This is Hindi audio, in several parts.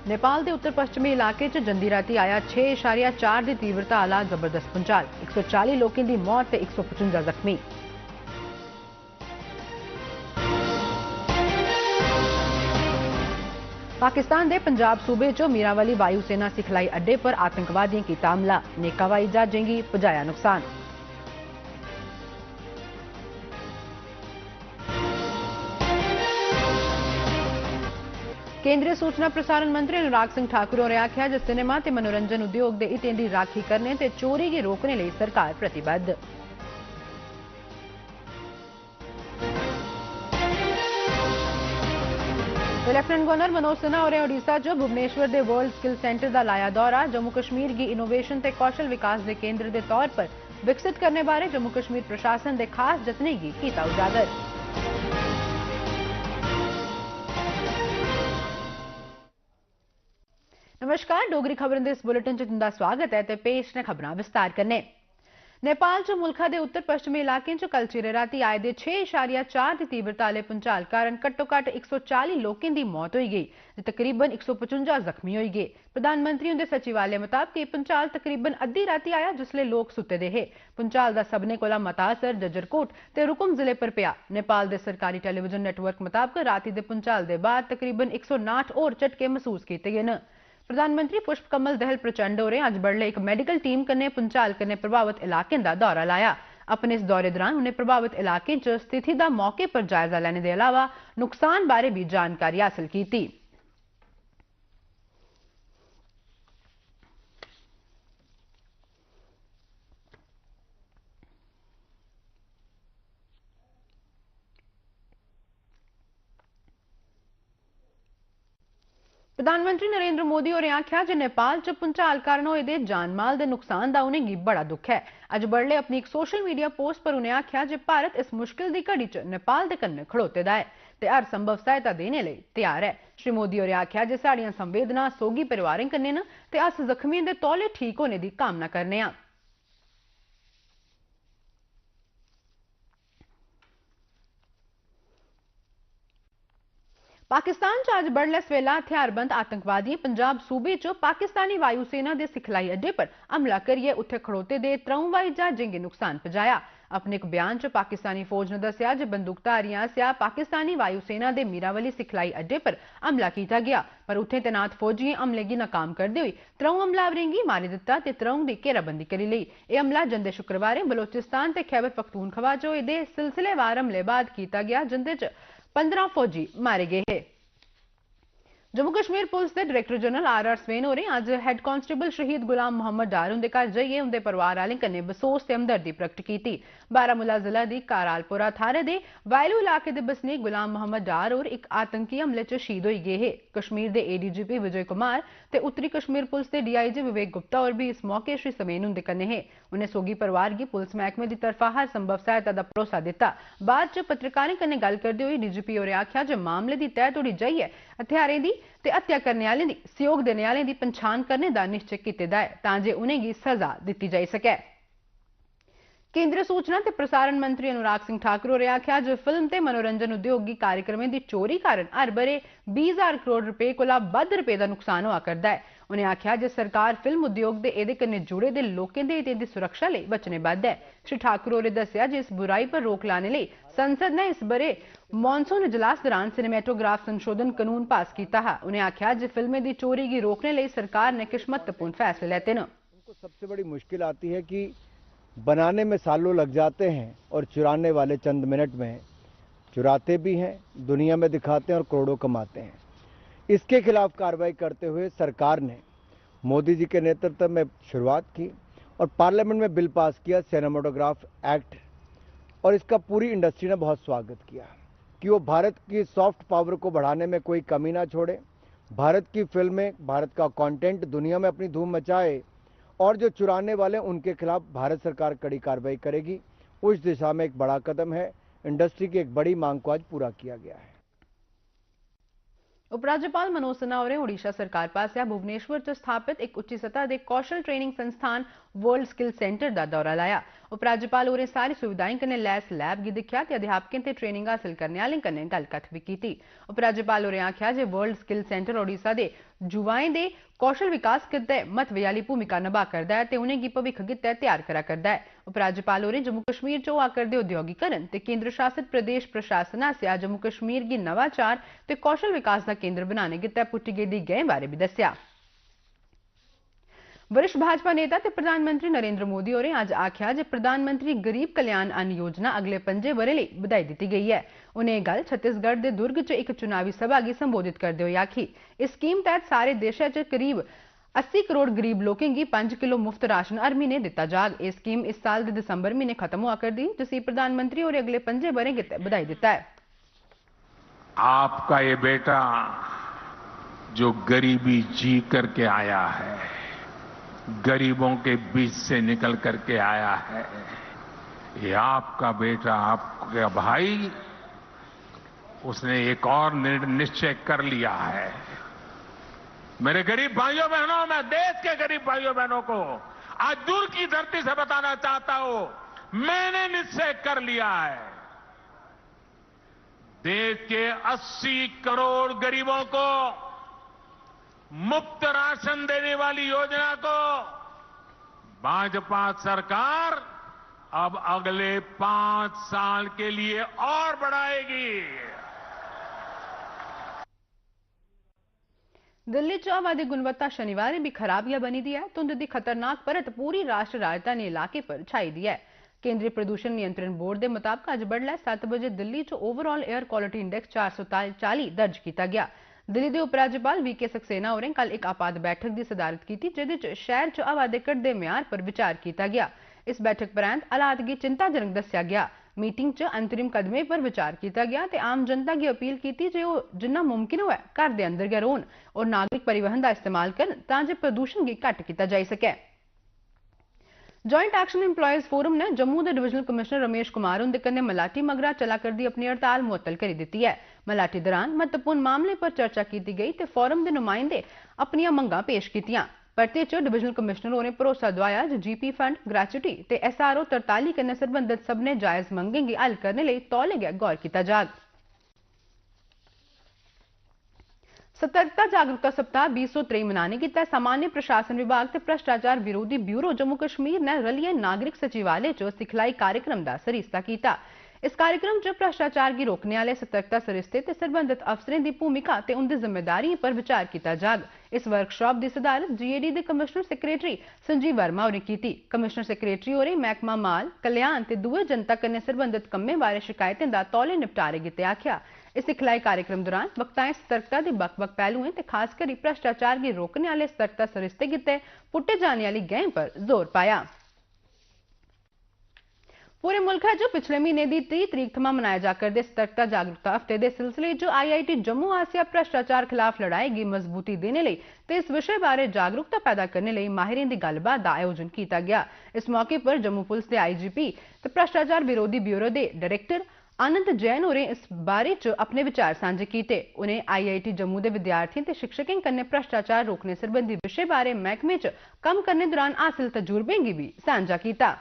नेपाल के उत्तर पश्चिमी इलाके च जंदी राती आया 6.4 की तीव्रता आला जबरदस्त भूचाल। 140 लोगों की मौत ते 155 जख्मी। पाकिस्तान के पंजाब सूबे चो मीरावली वायुसेना सिखलाई अड्डे पर आतंकवादियों की हमला। नेक हवाई जहाजें की पुजाया नुकसान। केंद्रीय सूचना प्रसारण मंत्री अनुराग सिंह ठाकुर ने आख्या जो सिनेमा ते मनोरंजन उद्योग के हितें की राखी करने ते चोरी की रोकने लिए सरकार प्रतिबद्ध। लेफ्टिनेंट गवर्नर मनोज सिन्हा और ओडिशा चो भुवनेश्वर के वर्ल्ड स्किल सेंटर का लाया दौरा। जम्मू कश्मीर की इनोवेशन ते कौशल विकास के केंद्र के तौर पर विकसित करने बारे जम्मू कश्मीर प्रशासन के खास जतने की कीता उजागर। नमस्कार, डोगरी खबरें दे इस बुलेटिन च तुंदा स्वागत है ते पेश ने खबरां विस्तार करने। नेपाल च मुल्खा दे उत्तर पश्चिमी इलाकें च कल चिरे राती आए दे 6.4 की तीव्रता आले भूचाल कारण घट्टो घट्ट 140 लोगों की मौत हुई गई ते तकरीबन 155 जख्मी हुई गए। प्रधानमंत्री उनके सचिवालय मुताबिक यह भूचाल तकरीबन अद्धी राती आया जिसले लोग सुते दे हे। भूचाल का सबने कोला मता असर जजरकोट ते रुकुम जिले पर पिया। नेपाल के सरकारी टेलीविजन नेटवर्क मुताबिक राती दे भूचाल के बाद तकरीबन 159 और झटके महसूस किए गए हैं। प्रधानमंत्री पुष्प कमल दहल प्रचंड होरें अज बडले एक मेडिकल टीम कन्नै भूचाल कन्नै प्रभावित इलाकें का दौरा लाया। अपने इस दौरे दौरान उन्हें प्रभावित इलाकें च स्थिति का मौके पर जायजा लेने के अलावा नुकसान बारे भी जानकारी हासिल की। प्रधानमंत्री नरेंद्र मोदी होरें आख्या जो नेपाल च भूचाल कारण होए दे जानमाल दे नुकसान दा उनेंगी बड़ा दुख है। अज बडले अपनी एक सोशल मीडिया पोस्ट पर उन्हें आख्या जो भारत इस मुश्किल की घड़ी च नेपाल दे कन्नै खड़ोते दा है ते हर संभव सहायता देने लिए तैयार है। श्री मोदी होरें आख्या जो साड़ियां संवेदना सोगी परिवारें कन्नै न ते अस जख्मियों के तौले ठीक होने की कामना करने आं। पाकिस्तान च अज बडलै सवेला हथियारबंद आतंकवादियों पंजाब सूबे च पाकिस्तानी वायुसेना के सिखलाई अड्डे पर हमला करिए उत्थे खड़ोते दे 3 हवाई जहाजें गी नुकसान पजाया। अपने एक बयान च पाकिस्तानी फौज ने दस्सिया जे बंदूकधारियां आसेआ पाकिस्तानी वायुसेना के मीरावली सिखलाई अड्डे पर हमला किया गया पर उत्थे तैनात फौजियें हमले की नाकाम करते हुए 3 हमलावरें की मारी दिता ते 3 की घेराबंदी करी ली। यह हमला जंदे शुक्रवारें बलोचिस्तान ते खैबर पख्तूनख्वा च होए दे सिलसिलेवार हमले बाद किया गया जिंदे च 15 फौजी मारे गए हैं। जम्मू कश्मीर पुलिस के डायरेक्टर जनरल आर स्वेन होरें अज हैड कांस्टेबल शहीद गुलाम मोहम्मद डार उनके घर जाइए उनके परिवार आलें कन्नै बसोस ते हमदर्दी प्रगट की। बारामूला जिला की करालपुरा थारे दे वायलू इलाके के बसनीक गुलाम मोहम्मद डार और एक आतंकी हमले च शहीद होई गए हे। कश्मीर के ADGP विजय कुमार ते उत्तरी कश्मीर पुलिस के DIG विवेक गुप्ता और भी इस मौके श्री स्वेन उनके कन्नै हे। उन्हें सोगी परिवार की पुलिस महकमे की तरफा हर संभव सहायता का भरोसा दिता। बाद च पत्रकारें कन्नै गल करते हुए DGP होरें आख्या जो मामले की तह तोड़ी जाइए हथियारें की ते हत्या करने वाले दी सहयोग देने वाले की पछाण करने का निश्चय किया है ताकि उन्हें सजा दी जा सके। केंद्रीय सूचना ते प्रसारण मंत्री अनुराग सिंह ठाकुर होरें आख्या जो फिल्म ते मनोरंजन उद्योग की कार्यक्रमें की चोरी कारण हर बरे 20,000 करोड़ रुपए कोला बद्ध रुपए का नुकसान हुआ करता है। उन्हें आख्या जो सरकार फिल्म उद्योग के एदे कन्नै जुड़े दे लोकें दे हितें दी सुरक्षा लिए वचनबद्ध है। श्री ठाकुर होरें दस्सिया जे इस बुराई पर रोक लाने लिए संसद ने इस बरे मॉनसून इजलास दौरान सिनेमेटोग्राफ संशोधन कानून पास किया है। उन्हें आख्या जो फिल्में की चोरी की रोकने लिए सरकार ने कुछ महत्वपूर्ण फैसले लेते हैं। उनको सबसे बड़ी मुश्किल आती है कि बनाने में सालों लग जाते हैं और चुराने वाले चंद मिनट में चुराते भी हैं, दुनिया में दिखाते हैं और करोड़ों कमाते हैं। इसके खिलाफ कार्रवाई करते हुए सरकार ने मोदी जी के नेतृत्व में शुरुआत की और पार्लियामेंट में बिल पास किया सिनेमेटोग्राफ एक्ट, और इसका पूरी इंडस्ट्री ने बहुत स्वागत किया कि वो भारत की सॉफ्ट पावर को बढ़ाने में कोई कमी ना छोड़े, भारत की फिल्में, भारत का कंटेंट दुनिया में अपनी धूम मचाए और जो चुराने वाले उनके खिलाफ भारत सरकार कड़ी कार्रवाई करेगी। उस दिशा में एक बड़ा कदम है। इंडस्ट्री की एक बड़ी मांग को आज पूरा किया गया है। उपराज्यपाल मनोज सिन्हा और ओडिशा सरकार पास भुवनेश्वर च स्थापित एक उच्ची सतह के कौशल ट्रेनिंग संस्थान वर्ल्ड स्किल सेंटर का दौरा लाया। उपराज्यपाल होरें सारी सुविधाएं कन्नै लैस लैब गी दिक्खेआ ते अध्यापकें ते ट्रेनिंग हासिल करने आह्लें कन्नै गल्लकत्थ बी कीती। उपराज्यपाल होरें आखेआ जे वर्ल्ड स्किल सेंटर ओडिशा दे युवाएं दे कौशल विकास गित्तै महत्वै आह्ली भूमिका निभा करदा है ते उनेंगी भविक्ख गित्तै तैयार करा करदा है। उपराज्यपाल होरें जम्मू कश्मीर च होआ करदे उद्योगीकरण ते केंद्र शासित प्रदेश प्रशासन आसेआ जम्मू कश्मीर गी नवाचार ते कौशल विकास दा केंद्र बनाने गित्तै पुट्टी गेदी गैंह बारे बी दस्सेआ। वरिष्ठ भाजपा नेता ते प्रधानमंत्री नरेंद्र मोदी होरें अज्ज आखेआ जे प्रधानमंत्री गरीब कल्याण अन्न योजना अगले 5 ब'रें लेई बधाई दित्ती गई है। उनें एह् गल्ल छत्तीसगढ़ दे दुर्ग च इक चुनावी सभा गी संबोधित करदे होई आखी। इस स्कीम तैह्त सारे देशै च करीब 80 करोड़ गरीब लोकें गी 5 किलो मुफ्त राशन हर म्हीने दित्ता जाग। एह् स्कीम इस साल दे दिसंबर म्हीने खत्म होआ करदी, जिसी प्रधानमंत्री होरें अगले 5 ब'रें गित्तै बधाई दित्ता है। आपका ये बेटा जो गरीबी जी करके आया है, गरीबों के बीच से निकल करके आया है, ये आपका बेटा, आपका भाई, उसने एक और निश्चय कर लिया है। मेरे गरीब भाइयों बहनों, मैं देश के गरीब भाइयों बहनों को आज दूर की धरती से बताना चाहता हूं, मैंने निश्चय कर लिया है, देश के 80 करोड़ गरीबों को मुफ्त राशन देने वाली योजना को भाजपा सरकार अब अगले 5 साल के लिए और बढ़ाएगी। दिल्ली च हवा दी गुणवत्ता शनिवार भी खराबियां बनी दी है। धुंध दी खतरनाक परत पूरी राष्ट्र राजधानी इलाके पर छाई दी है। केंद्रीय प्रदूषण नियंत्रण बोर्ड के मुताबिक अज बडलै 7 बजे दिल्ली च ओवरऑल एयर क्वालिटी इंडेक्स 440 दर्ज किया गया। दिल्ली के उपराज्यपाल वीके सक्सेना होरें कल एक आपात बैठक की सदारत की, जिहदे च शहर च हवा दे घटदे म्यार पर विचार किया गया। इस बैठक परैंत हालात गी चिंताजनक दस्सेआ गया। मीटिंग च अंतरिम कदमें पर विचार किया गया ते आम जनता की अपील की जे ओह जिन्ना मुमकिन होऐ घर दे अंदर गै रौहन और नागरिक परिवहन का इस्तेमाल करन तां जे प्रदूषण गी घट्ट कीता जाई सकै। जॉइंट एक्शन एम्प्लॉयज फोरम ने जम्मू के डिविजनल कमिश्नर रमेश कुमार उंदे कन्नै मलाटी मगरा चला करदी अपनी हड़ताल मुअत्तल करी दित्ती है। मलाटी दौरान महत्वपूर्ण मामले पर चर्चा की गई ते फोरम के नुमाइंदे अपनियां मंगां पेश कीतियां। परते च डिविजनल कमिश्नर होरें भरोसा दोआया जे जीपी फंड, ग्रेच्युटी ते SRO 43 कन्नै सरबंधित सभनें जायज मंगें गी हल करने लेई तौले गै गौर कीता जाग। सतर्कता जागरूकता सप्ताह 2023 मनाने गित्तै सामान्य प्रशासन विभाग ते भ्रष्टाचार विरोधी ब्यूरो जम्मू कश्मीर ने रलियै नागरिक सचिवालय च सिखलाई कार्यक्रम का सरिस्ता किया। इस कार्यक्रम च भ्रष्टाचार की रोकने वाले सतर्कता सरिस्ते ते सरबंधित अफसरें की भूमिका ते उनकी जिम्मेदारियों पर विचार किया जाग। इस वर्कशॉप की सदारत GAD के कमिश्नर सैक्रेटरी संजीव वर्मा होरें की। कमिश्नर सैक्रेटरी होरें महकमा माल कल्याण ते दुए जनता कन्नै सरबंधित कम्में बारे शिकायतें दा तौले निपटारे गित्तै आखेआ। इस सिखलाई कार्यक्रम दौरान वक्ताएं सतर्कता के बक्ख-बक्ख पहलुएं ते खासकरी भ्रष्टाचार की रोकने वाले सतर्कता सरिस्ते गित्तै पुट्टे जाने वाली गैंह पर जोर पाया। पूरे मुल्क च पिछले महीने की 30 तरीक थमां मनाए जा करदे सतर्कता जागरूकता हफ्ते के सिलसिले च IIT जम्मू आसेआ भ्रष्टाचार खिलाफ लड़ाई की मजबूती देने लई ते इस विषय बारे जागरूकता पैदा करने लई माहिरें की गलबात का आयोजन किया गया। इस मौके पर जम्मू पुलिस के IGP ते भ्रष्टाचार विरोधी ब्यूरो के डायरेक्टर आनंद जैन होरें इस बारे च अपने विचार सांझे किए। उन्हें IIT जम्मू के विद्यार्थियों ते शिक्षकें कन्नै भ्रष्टाचार रोकने सरबंधी विषय बारे महकमे च कम्म करने दौरान हासिल तजुर्बें गी भी सांझा किया।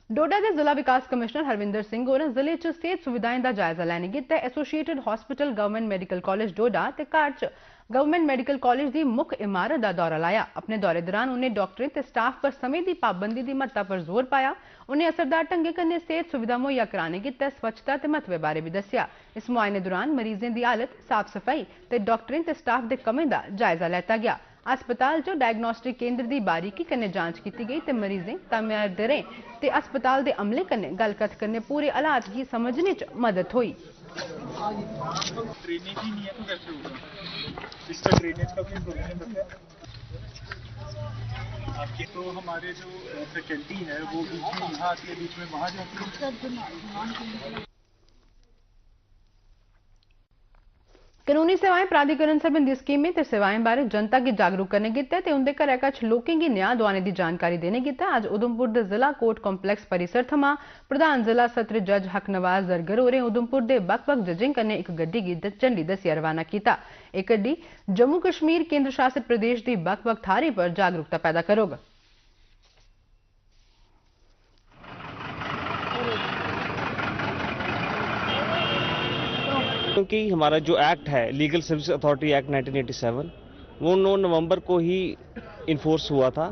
डोडा के जिला विकास कमिश्नर हरविंदर सिंह होरें जिले च सेहत सुविधाएं का जायजा लैने गित्तै associated hospital government medical college Doda ते घाट च गवर्नमेंट मेडिकल कॉलेज की मुख्य इमारत का दौरा लाया। अपने दौरे दौरान उन्हें डॉक्टरें ते स्टाफ पर समय की पाबंदी की महत्ता पर जोर पाया। उन्हें असरदार ढंगे कन्नै सेहत सुविधा मुहैया कराने गित्तै स्वच्छता ते महत्व बारे भी दस्सिया। इस मुआयने दौरान मरीजें की हालत, साफ सफाई ते डॉक्टरें ते स्टाफ के कमें का जायजा लैता गया। अस्पताल च डायग्नोस्टिक केंद्र की बारीकी कन्नै जांच की गई ते मरीजें, तामियारदारें ते अस्पताल के अमले कन्नै गलकत्थ करने पूरे हालात की समझने च मदद हुई। ड्रेनेज ही नहीं है तो कैसे होगा? इसका ड्रेनेज का भी प्रोविजन रखा है आपके। तो हमारे जो फैकल्टी है वो बीच में यहाँ आती है, बीच में वहाँ जाती है। कानूनी सेवाएं प्राधिकरण संबंधी स्कीमें ते सेवाएं बारे जनता की जागरूक करने गित्तै ते उंदे घरै कश लोकें गी न्याय दुआने की जानकारी देने गित्तै अज्ज उधमपुर के जिला कोर्ट कॉम्पलैक्स परिसर थमां प्रधान जिला सत्र जज हकनवाज जरगर होरें उधमपुर के बक्ख-बक्ख जजें कन्नै एक गड्डी गी झंडी दस्सियै रवाना किया। एह गड्डी जम्मू कश्मीर केंद्र शासित प्रदेश की बक्ख-बक्ख थाहरें पर जागरूकता पैदा करोग। क्योंकि हमारा जो एक्ट है लीगल सर्विस अथॉरिटी एक्ट 1987 वो 9 नवंबर को ही इन्फोर्स हुआ था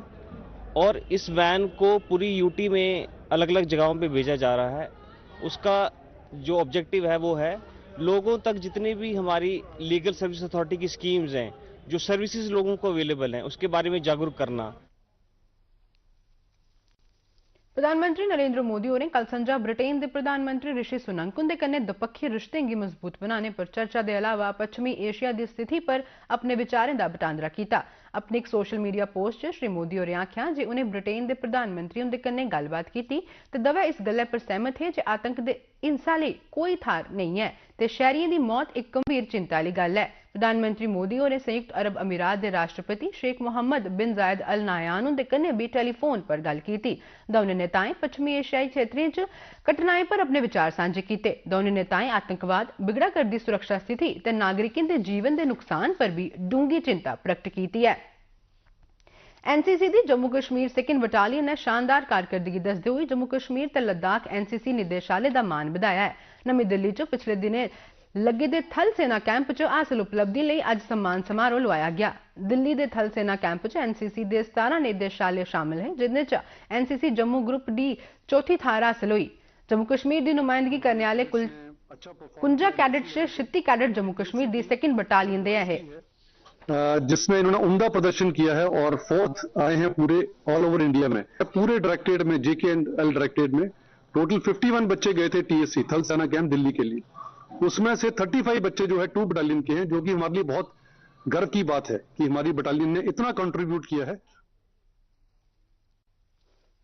और इस वैन को पूरी यूटी में अलग अलग जगहों पे भेजा जा रहा है। उसका जो ऑब्जेक्टिव है वो है लोगों तक जितनी भी हमारी लीगल सर्विस अथॉरिटी की स्कीम्स हैं, जो सर्विसेज लोगों को अवेलेबल हैं, उसके बारे में जागरूक करना। प्रधानमंत्री नरेंद्र मोदी होरें कल संजा ब्रिटेन के प्रधानमंत्री ऋषि सुनक उंदे कन्नै दपक्खी रिश्तें गी मजबूत बनाने पर चर्चा के अलावा पश्चिमी एशिया की स्थिति पर अपने विचारें का बटांदरा किया। अपनी एक सोशल मीडिया पोस्ट च श्री मोदी होरें आख्या जे उन्हें ब्रिटेन के प्रधानमंत्री उंदे कन्नै गलबात की ते दवै इस गल्लै पर सहमत है जे आतंक दे हिंसा लई कोई थार नहीं है ते शहरियों की मौत एक गंभीर चिंता वाली गल है। प्रधानमंत्री मोदी होरें संयुक्त अरब अमीरात के राष्ट्रपति शेख मोहम्मद बिन जायद अल नायान उंदे कन्नै भी टेलीफोन पर गल की। दोनों नेताएं पश्चिमी एशियाई क्षेत्रें च घटनाएं पर अपने विचार साझे किए। दोनों नेताएं आतंकवाद, बिगड़ा करदी सुरक्षा स्थिति ते नागरिकों के जीवन के नुकसान पर भी डूंगी चिंता प्रकट की है। एनसीसी की जम्मू कश्मीर सेकंड बटालियन ने शानदार कारकर्दगी दसदे हुए जम्मू कश्मीर ते लद्दाख एनसीसी निदेशालय का मान बढ़ाया है। नवी दिल्ली च पिछले दिनें लगे दे थल सेना कैंप च हासिल उपलब्धि लई अज सम्मान समारोह लवाया गया। दिल्ली दे थल सेना कैंप च एनसीसी दे 17 निदेशालय शामिल है, जिंदे च एनसीसी जम्मू ग्रुप डी चौथी थार हासिल हुई। जम्मू कश्मीर की नुमाइंदगी करने वाले कुल 51 कैडेट च 36 कैडेट जम्मू कश्मीर की सेकंड बटालियन दे है, जिसमें इन्होंने उम्दा प्रदर्शन किया है और फोर्थ आए हैं पूरे ऑल ओवर इंडिया में। पूरे डायरेक्टरेट में JKL डायरेक्टरेट में टोटल 51 बच्चे गए थे TSC थल सेना कैंप दिल्ली के लिए। उसमें से 35 बच्चे जो है 2 बटालियन के हैं, जो कि हमारे लिए बहुत गर्व की बात है कि हमारी बटालियन ने इतना कंट्रीब्यूट किया है।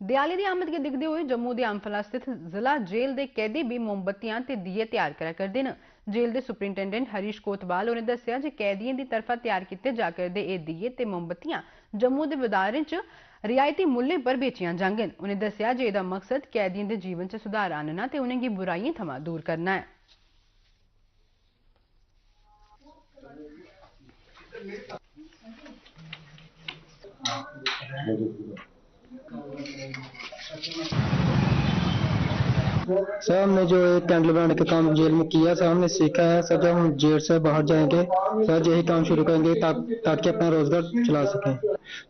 दिवाली की आमद के दिखते हुए जम्मू के अंफला स्थित जिला जेल के कैदी भी मोमबत्तियां ते दिए तैयार करा करते हैं। जेल के सुपरिंटेंडेंट हरीश कोतवाल होरें दस्सिया जे कैदियों की तरफा तैयार किए जा करदे एह दिए ते मोमबत्तियां जम्मू के बाजारें च रियायती मूल्य पर बेचियां जांगन। उन्हें दस्सिया जे एहदा मकसद कैदियों के जीवन च सुधार आनना ते उन्हेंगी बुराइयों थमां दूर करना है। सर हमने जो कैंडल बनाने का काम जेल में किया सर, हमने सीखा है सर। जब हम जेल से बाहर जाएंगे सर यही काम शुरू करेंगे ताकि अपना रोजगार चला सकें।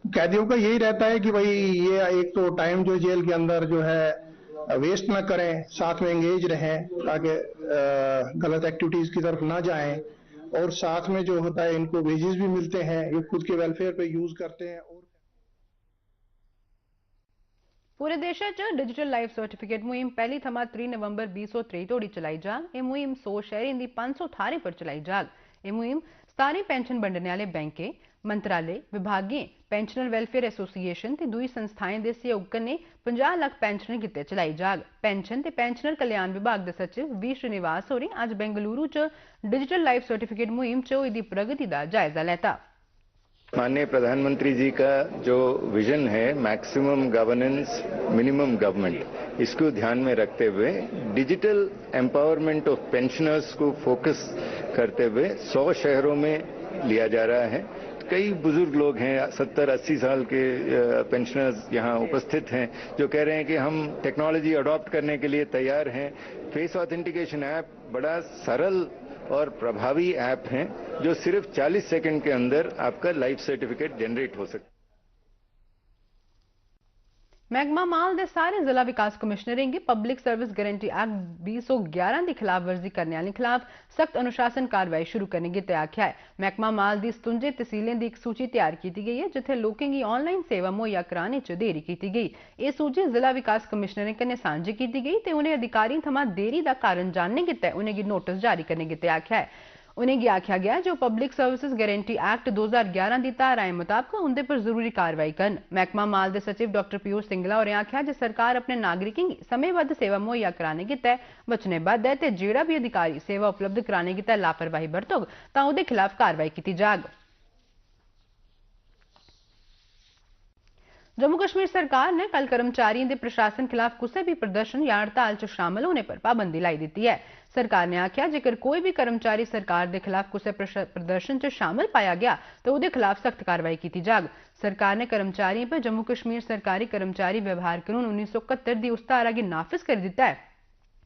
कैदियों का यही रहता है कि भाई ये एक तो टाइम जो जेल के अंदर जो है वेस्ट ना करें, साथ में एंगेज रहें ताकि गलत एक्टिविटीज की तरफ ना जाएं, और साथ में जो होता है इनको वेजेस भी मिलते हैं, ये खुद के वेलफेयर पे यूज करते हैं। और पूरे देश च डिजिटल लाइफ सर्टिफिकेट मुहिम पहली थमां 3 नवंबर 2023 तोड़ी चलाई जाग। यह मुहिम 100 शहरें दी 500 थारें पर चलाई जाग। यह मुहिम 17 पेंशन बंडने वाले बैंकें, मंत्रालय, विभागें, पेंशनर वेलफेयर एसोसीएशन ते दुई संस्थाएं दे सहयोग कन्नै 50 लाख पेंशनर गित्ते चलाई जाग। पेंशन ते पेंशनर कल्याण विभाग दे सचिव V श्रीनिवास होरें अज बेंगलुरु च डिजिटल लाइफ सर्टिफिकेट मुहिम च होई दी प्रगति का जायजा लेता। माननीय प्रधानमंत्री जी का जो विजन है मैक्सिमम गवर्नेंस मिनिमम गवर्नमेंट, इसको ध्यान में रखते हुए डिजिटल एम्पावरमेंट ऑफ पेंशनर्स को फोकस करते हुए 100 शहरों में लिया जा रहा है। कई बुजुर्ग लोग हैं, 70-80 साल के पेंशनर्स यहाँ उपस्थित हैं, जो कह रहे हैं कि हम टेक्नोलॉजी अडॉप्ट करने के लिए तैयार हैं। फेस ऑथेंटिकेशन ऐप बड़ा सरल और प्रभावी ऐप हैं, जो सिर्फ 40 सेकंड के अंदर आपका लाइफ सर्टिफिकेट जनरेट हो सकता है। महकमा माल के सारे जिला विकास कमिश्नरें गी पब्लिक सर्विस गारंटी एक्ट 2011 की खिलाफवर्जी करने वाले खिलाफ सख्त अनुशासन कार्रवाई शुरू करने की आख्या है। महकमा माल की 57 तहसीलें की एक सूची तैयार की गई है, जिथे लोगों की ऑनलाइन सेवा मुहैया कराने च देरी की गई। यह सूची जिला विकास कमिश्नरें कन्नै सांझी की गई ते उन्हें अधिकारियों थमां देरी का कारण जानने गित्तै उन्हेंगी नोटिस जारी करने की आख्या है। उन्हेंगी आख्या गया जो पब्लिक सर्विसेज गारंटी एक्ट 2011 की धाराएं मुताबिक उनके पर जरूरी कार्रवाई करन। महकमा माल के सचिव डॉक्टर पीयूष सिंगला होरें आख्या जे सरकार अपने नागरिकों की समयबद्ध सेवा मुहैया कराने गित्तै वचनबद्ध है ते जेड़ा भी अधिकारी सेवा उपलब्ध कराने गित्तै लापरवाही बरतोग तां उहदे खिलाफ कार्रवाई की जाग। जम्मू कश्मीर सरकार ने कल कर्मचारियों के प्रशासन खिलाफ किसी भी प्रदर्शन या हड़ताल च शामिल होने पर पाबंदी लाई दी है। सरकार ने आख्या जेकर कोई भी कर्मचारी सरकार के खिलाफ किसी प्रदर्शन च शामिल पाया गया तो उहदे खिलाफ सख्त कार्रवाई की जाग। सरकार ने कर्मचारियों पर जम्मू कश्मीर सरकारी कर्मचारी व्यवहार कानून 1971 की उस धारा की नाफिज कर दिता है,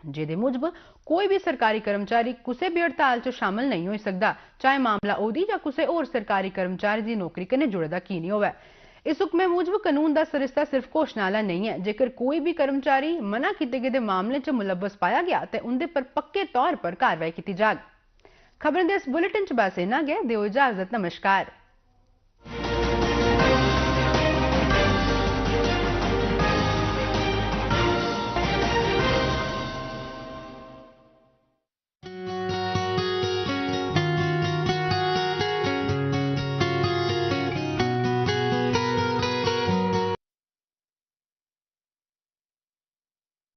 ਜਿਹਦੇ ਮੁਜਬ कोई भी सरकारी कर्मचारी किसी भी हड़ताल च शामिल नहीं हो सकता, चाहे मामला ओदी या किसी होर सरकारी कर्मचारी की नौकरी कन्नै जुड़े दा की नहीं होवे। इस हुक्मे मुजब कानून का सरिस्ता सिर्फ घोषणा वाला नहीं है। जेकर कोई भी कर्मचारी मना किए गए मामले च मुलव्वस पाया गया तो उनके पर पक्के तौर पर कार्रवाई की जाएगी। खबरें दे इस बुलेटिन च बस इन्ना गै। दिओ इजाजत, नमस्कार।